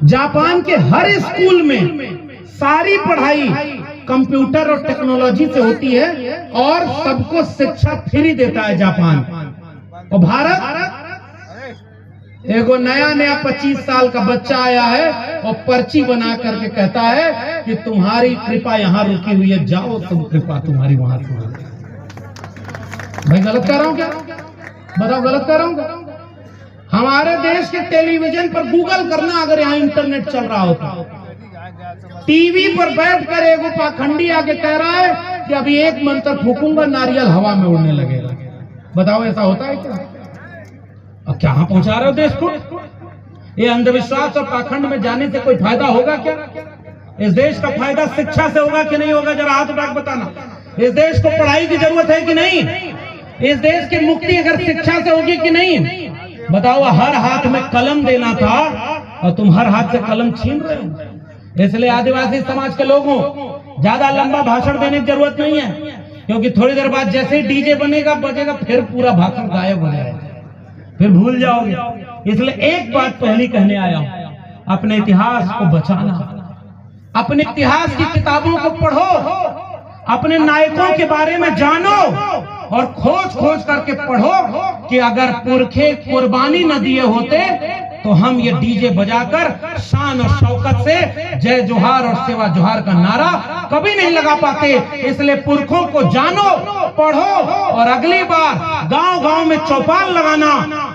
Japan के हर school में सारी पढ़ाई कंप्यूटर और टेक्नोलॉजी से होती है और सबको शिक्षा फ्री देता है जापान। और भारत एगो नया 25 साल का बच्चा आया है और पर्ची बना करके कहता है कि तुम्हारी कृपा यहाँ रुकी हुई है, जाओ तुम, कृपा तुम्हारी वहां से। भाई गलत कर रहा हूं क्या? बताओ गलत कर रहा हूं क्या? हमारे देश के टेलीविजन पर गूगल करना, अगर यहाँ इंटरनेट चल रहा होता, टीवी पर बैठकर एगो पाखंडी आके कह रहा है कि अभी एक मंत्र फूकूंगा नारियल हवा में उड़ने लगेगा। बताओ ऐसा होता है क्या? अब क्या पहुंचा रहे हो देश को? ये अंधविश्वास और पाखंड में जाने से कोई फायदा होगा क्या? इस देश का फायदा शिक्षा से होगा कि नहीं होगा? जरा हाथ उठाकर बताना। इस देश को पढ़ाई की जरूरत है कि नहीं? इस देश की मुक्ति अगर शिक्षा से होगी कि नहीं? बताओ, हर हाथ में कलम देना था और तुम हर हाथ से कलम छीन रहे हो। इसलिए आदिवासी समाज के लोगों ज्यादा लंबा भाषण देने की जरूरत नहीं है, क्योंकि थोड़ी देर बाद जैसे ही डीजे बनेगा बजेगा फिर पूरा भाषण गायब हो जाएगा, फिर भूल जाओगे। इसलिए एक बात पहली कहने आया हूं, अपने इतिहास को बचाना, अपने इतिहास की किताबों को पढ़ो, अपने नायकों के बारे में जानो और खोज खोज करके पढ़ो कि अगर पुरखे कुर्बानी न दिए होते तो हम ये डीजे बजाकर शान और शौकत से जय जोहार और सेवा जोहार का नारा कभी नहीं लगा पाते। इसलिए पुरखों को जानो, पढ़ो और अगली बार गांव-गांव में चौपाल लगाना,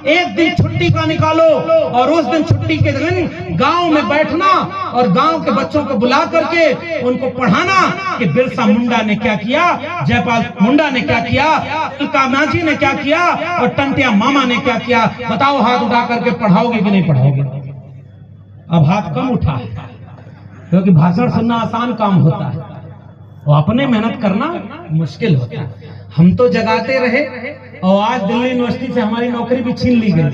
एक दिन छुट्टी का निकालो और उस दिन छुट्टी के दिन गांव में बैठना और गांव के बच्चों को बुला करके उनको पढ़ाना कि बिरसा मुंडा ने क्या किया, जयपाल मुंडा ने क्या किया, कामाजी ने क्या किया और टंटिया मामा ने क्या किया। बताओ, हाथ उठा करके पढ़ाओगे कि नहीं पढ़ाओगे? अब हाथ कम उठा है, क्योंकि भाषण सुनना आसान काम होता है और अपने मेहनत करना मुश्किल होता है। हम तो जगाते रहे और आज दिल्ली यूनिवर्सिटी से हमारी नौकरी भी छीन ली गई,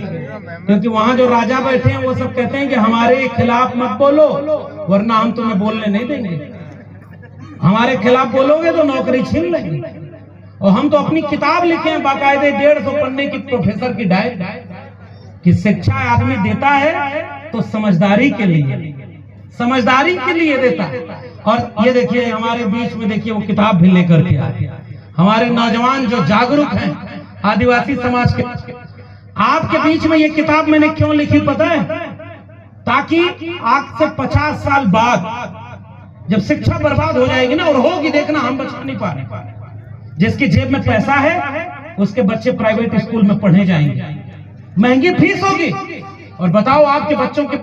क्योंकि वहां जो राजा बैठे हैं वो सब कहते हैं कि हमारे खिलाफ मत बोलो वरना हम तुम्हें बोलने नहीं देंगे, हमारे खिलाफ बोलोगे तो नौकरी छीन लेंगे। और हम तो अपनी किताब लिखे हैं बाकायदे 150 पन्ने की प्रोफेसर की डायरी कि शिक्षा आदमी देता है तो समझदारी के लिए देता है। और ये देखिए हमारे बीच में, देखिए वो किताब भी लेकर के आए हमारे नौजवान जो जागरूक हैं आदिवासी समाज के। आपके बीच में ये किताब मैंने क्यों लिखी पता है? ताकि आज से 50 साल बाद जब शिक्षा बर्बाद हो जाएगी ना, और होगी, देखना हम बचा नहीं पा रहे, जिसकी जेब में पैसा है उसके बच्चे प्राइवेट स्कूल में पढ़ने जाएंगे, महंगी फीस होगी, और बताओ आपके बच्चों के